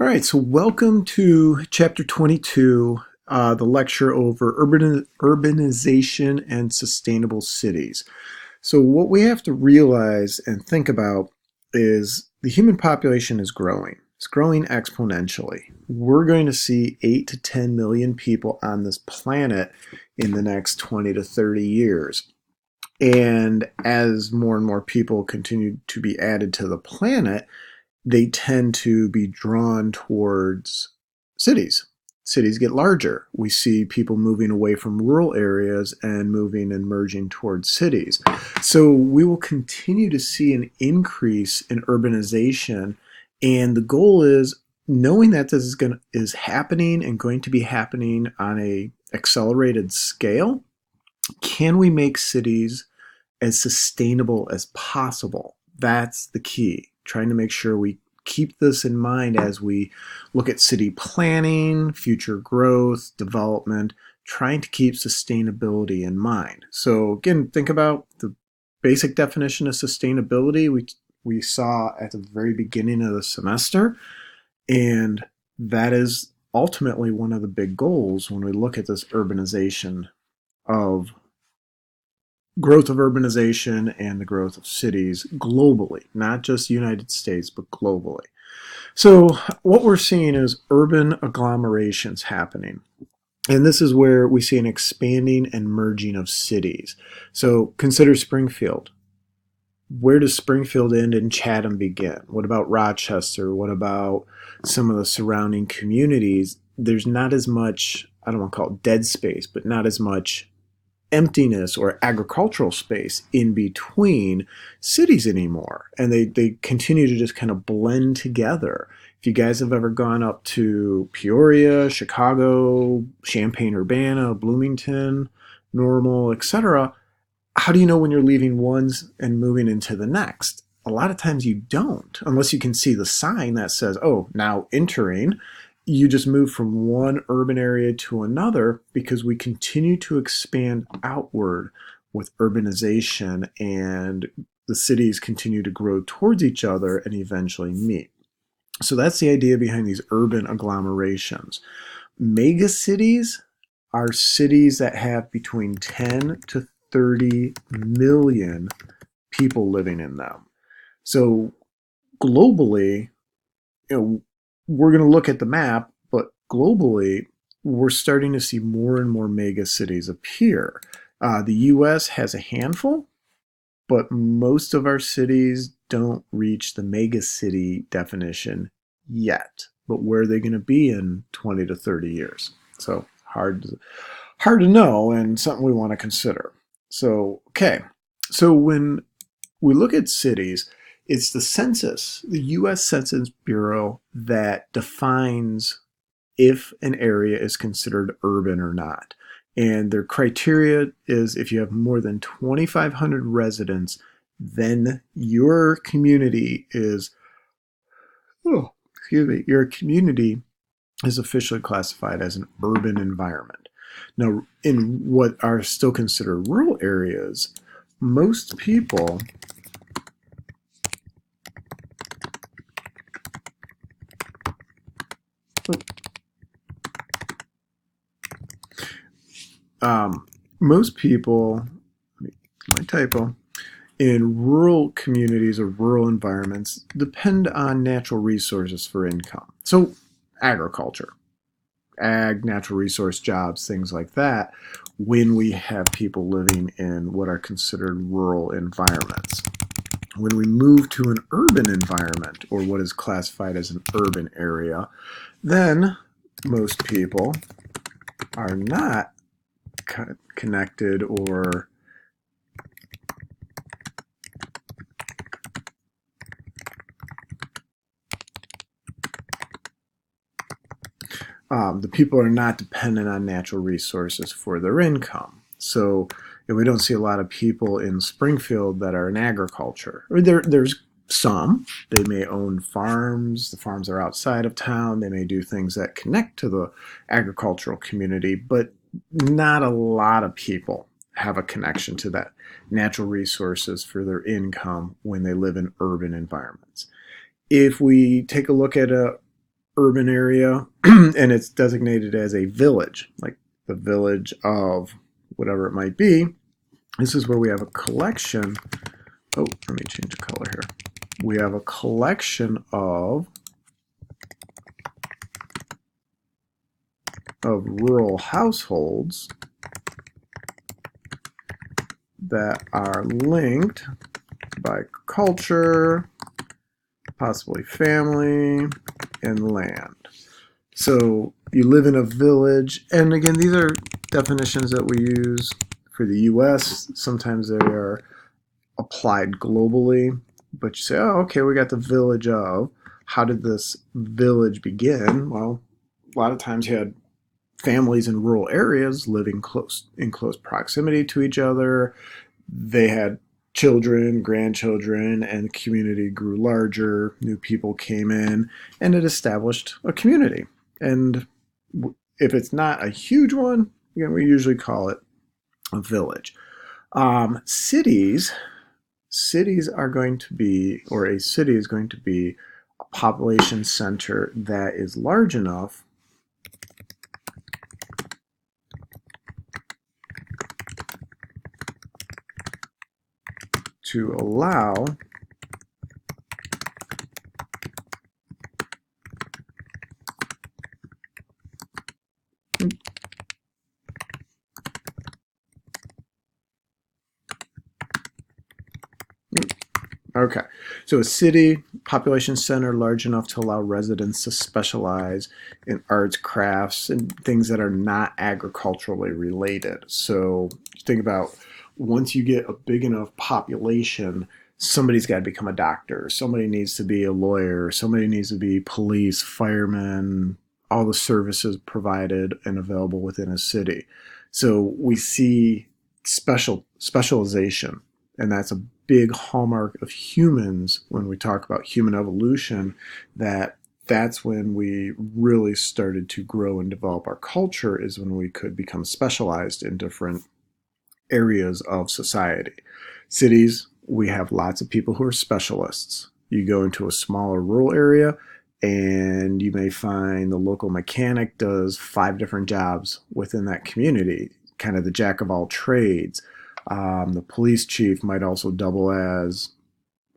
All right, so welcome to Chapter 22, the lecture over urbanization and sustainable cities. So what we have to realize and think about is the human population is growing. It's growing exponentially. We're going to see 8 to 10 million people on this planet in the next 20 to 30 years. And as more and more people continue to be added to the planet, they tend to be drawn towards cities. Cities get larger. We see people moving away from rural areas and moving and merging towards cities. So we will continue to see an increase in urbanization. And the goal is, knowing that this is happening and going to be happening on a accelerated scale, can we make cities as sustainable as possible? That's the key. Trying to make sure we keep this in mind as we look at city planning, future growth, development, trying to keep sustainability in mind. So again, think about the basic definition of sustainability we saw at the very beginning of the semester, and that is ultimately one of the big goals when we look at this growth of urbanization and the growth of cities globally, not just the United States, but globally. So what we're seeing is urban agglomerations happening. And this is where we see an expanding and merging of cities. So consider Springfield. Where does Springfield end and Chatham begin? What about Rochester? What about some of the surrounding communities? There's not as much, I don't want to call it dead space, but not as much emptiness or agricultural space in between cities anymore, and they continue to just kind of blend together. If you guys have ever gone up to Peoria, Chicago, Champaign-Urbana, Bloomington, Normal, etc., how do you know when you're leaving one and moving into the next? A lot of times you don't, unless you can see the sign that says, oh, now entering. You just move from one urban area to another because we continue to expand outward with urbanization, and the cities continue to grow towards each other and eventually meet. So that's the idea behind these urban agglomerations. Mega cities are cities that have between 10 to 30 million people living in them. So globally, we're going to look at the map, but globally, we're starting to see more and more mega cities appear. The US has a handful, but most of our cities don't reach the mega city definition yet. But where are they going to be in 20 to 30 years? So hard to know, and something we want to consider. So, okay. So when we look at cities, it's the census, the U.S. Census Bureau, that defines if an area is considered urban or not. And their criteria is if you have more than 2,500 residents, then your community is, your community is officially classified as an urban environment. Now, in what are still considered rural areas, most people my typo, in rural communities or rural environments depend on natural resources for income. So agriculture, natural resource jobs, things like that, when we have people living in what are considered rural environments. When we move to an urban environment, or what is classified as an urban area, then most people are not connected or the people are not dependent on natural resources for their income. So we don't see a lot of people in Springfield that are in agriculture. Or there's some. They may own farms. The farms are outside of town. They may do things that connect to the agricultural community, but not a lot of people have a connection to that natural resources for their income when they live in urban environments. If we take a look at urban area, and it's designated as a village, like the village of whatever it might be. This is where we have a collection. Oh, let me change the color here. We have a collection of rural households that are linked by culture, possibly family, and land. So you live in a village, and again, these are definitions that we use for the US. Sometimes they are applied globally, but you say, oh, okay, we got the village of. How did this village begin? Well, a lot of times you had families in rural areas living in close proximity to each other. They had children, grandchildren, and the community grew larger. New people came in, and it established a community. And if it's not a huge one, again, we usually call it a village. Cities are going to be, or a city is going to be a population center that is large enough to allow Okay, so a city population center large enough to allow residents to specialize in arts, crafts, and things that are not agriculturally related. So think about once you get a big enough population, somebody's got to become a doctor, somebody needs to be a lawyer, somebody needs to be police, firemen, all the services provided and available within a city. So we see specialization, and that's a big hallmark of humans when we talk about human evolution, that's when we really started to grow and develop our culture, is when we could become specialized in different areas of society. Cities, we have lots of people who are specialists. You go into a smaller rural area and you may find the local mechanic does 5 different jobs within that community, kind of the jack of all trades. The police chief might also double as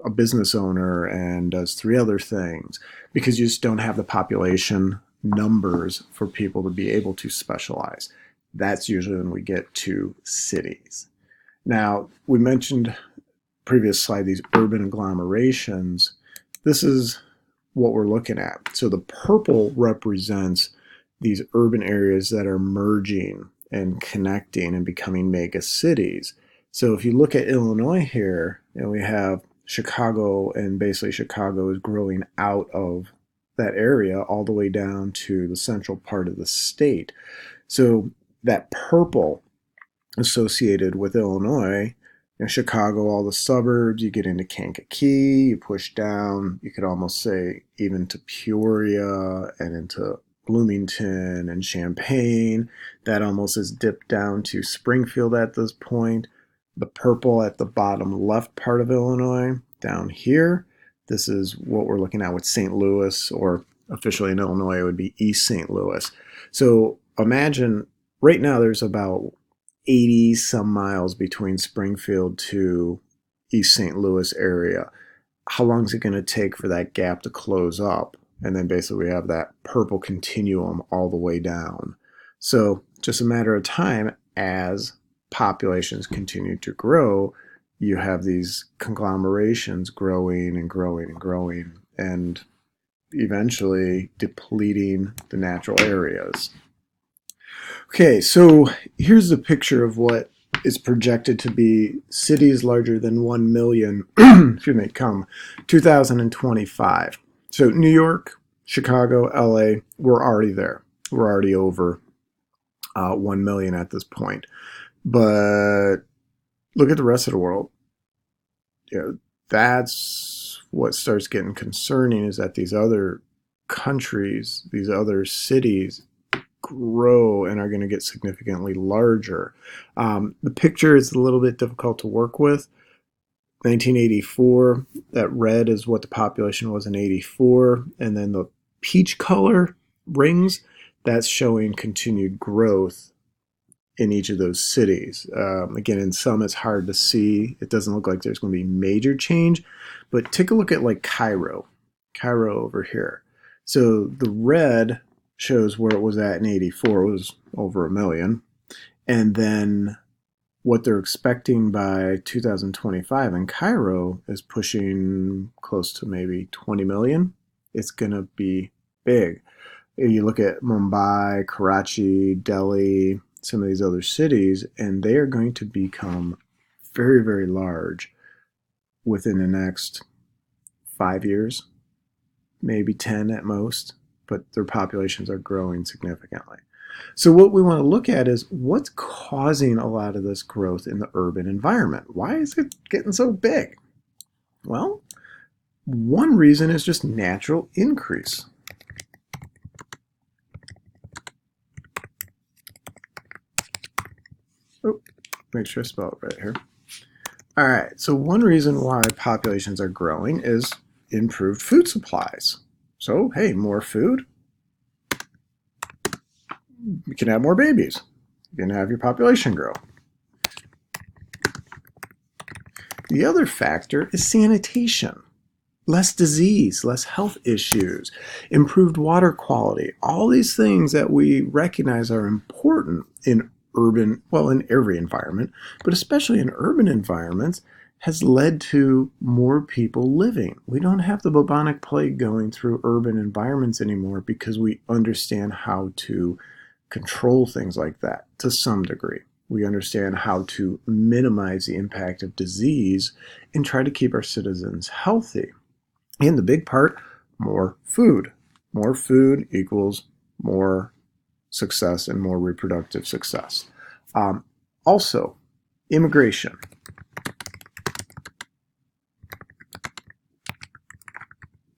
a business owner and does 3 other things, because you just don't have the population numbers for people to be able to specialize. That's usually when we get to cities. Now, we mentioned previous slide, these urban agglomerations. This is what we're looking at. So the purple represents these urban areas that are merging and connecting and becoming mega cities. So if you look at Illinois here, we have Chicago, and basically Chicago is growing out of that area all the way down to the central part of the state. So that purple associated with Illinois, Chicago, all the suburbs, you get into Kankakee, you push down, you could almost say even to Peoria and into Bloomington and Champaign. That almost is dipped down to Springfield at this point. The purple at the bottom left part of Illinois, down here, this is what we're looking at with St. Louis, or officially in Illinois it would be East St. Louis. So imagine right now there's about 80 some miles between Springfield to East St. Louis area. How long is it going to take for that gap to close up? And then basically we have that purple continuum all the way down. So just a matter of time, as populations continue to grow, you have these conglomerations growing and growing and growing, and eventually depleting the natural areas. Okay, so here's the picture of what is projected to be cities larger than 1 million, excuse me, come 2025. So New York, Chicago, LA, we're already there. We're already over 1 million at this point. But look at the rest of the world. That's what starts getting concerning, is that these other countries, these other cities grow and are going to get significantly larger. The picture is a little bit difficult to work with. 1984, that red is what the population was in 84, and then the peach color rings, that's showing continued growth in each of those cities. Again, in some it's hard to see. It doesn't look like there's going to be major change, but take a look at like Cairo over here. So the red shows where it was at in 84, it was over 1 million. And then what they're expecting by 2025 in Cairo is pushing close to maybe 20 million. It's going to be big. You look at Mumbai, Karachi, Delhi, some of these other cities, and they are going to become very, very large within the next 5 years, maybe 10 at most, but their populations are growing significantly. So what we want to look at is what's causing a lot of this growth in the urban environment. Why is it getting so big? Well, one reason is just natural increase. Oh, make sure I spell it right here. All right, so one reason why populations are growing is improved food supplies. So, hey, more food, you can have more babies. You can have your population grow. The other factor is sanitation. Less disease, less health issues, improved water quality. All these things that we recognize are important in urban, well, in every environment, but especially in urban environments, has led to more people living. We don't have the bubonic plague going through urban environments anymore because we understand how to control things like that to some degree. We understand how to minimize the impact of disease and try to keep our citizens healthy. And the big part, more food. More food equals more success and more reproductive success. Also, immigration.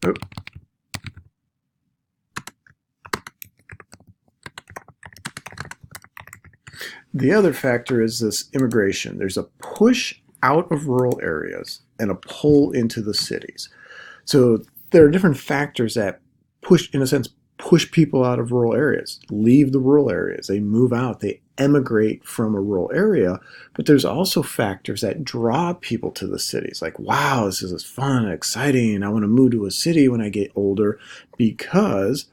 Oh. The other factor is this immigration. There's a push out of rural areas and a pull into the cities. So there are different factors that push, in a sense, push people out of rural areas, leave the rural areas. They move out, they emigrate from a rural area. But there's also factors that draw people to the cities. Like, wow, this is fun and exciting. I want to move to a city when I get older because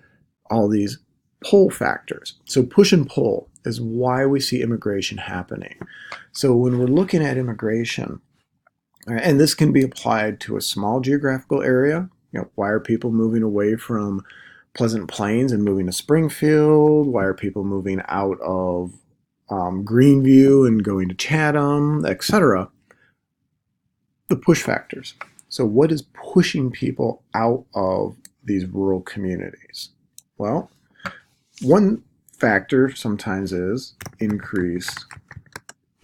all these pull factors. So push and pull is why we see immigration happening. So when we're looking at immigration, and this can be applied to a small geographical area, why are people moving away from Pleasant Plains and moving to Springfield? Why are people moving out of Greenview and going to Chatham, etc.? The push factors. So what is pushing people out of these rural communities? Well, one factor sometimes is increase.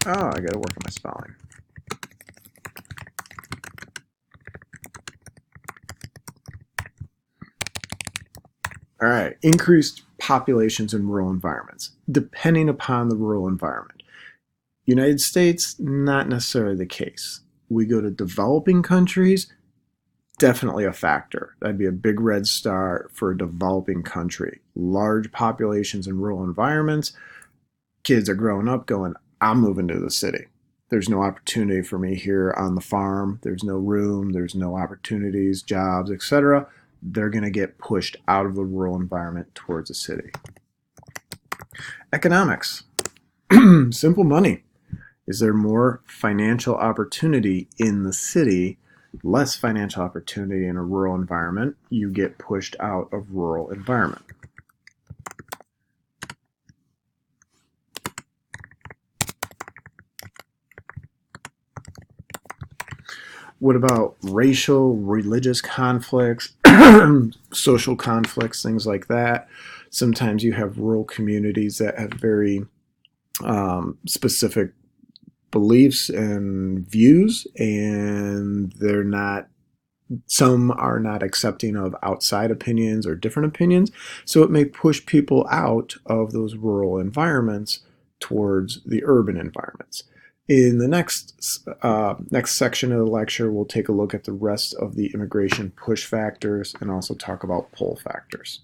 Oh, I got to work on my spelling. All right, increased populations in rural environments, depending upon the rural environment. United States, not necessarily the case. We go to developing countries, definitely a factor. That'd be a big red star for a developing country. Large populations in rural environments, kids are growing up going, I'm moving to the city. There's no opportunity for me here on the farm. There's no room, there's no opportunities, jobs, etc. They're going to get pushed out of the rural environment towards a city. Economics. Simple money. Is there more financial opportunity in the city, less financial opportunity in a rural environment? You get pushed out of rural environment. What about racial, religious conflicts, social conflicts, things like that? Sometimes you have rural communities that have very specific beliefs and views, and some are not accepting of outside opinions or different opinions. So it may push people out of those rural environments towards the urban environments. In the next section of the lecture, we'll take a look at the rest of the immigration push factors and also talk about pull factors.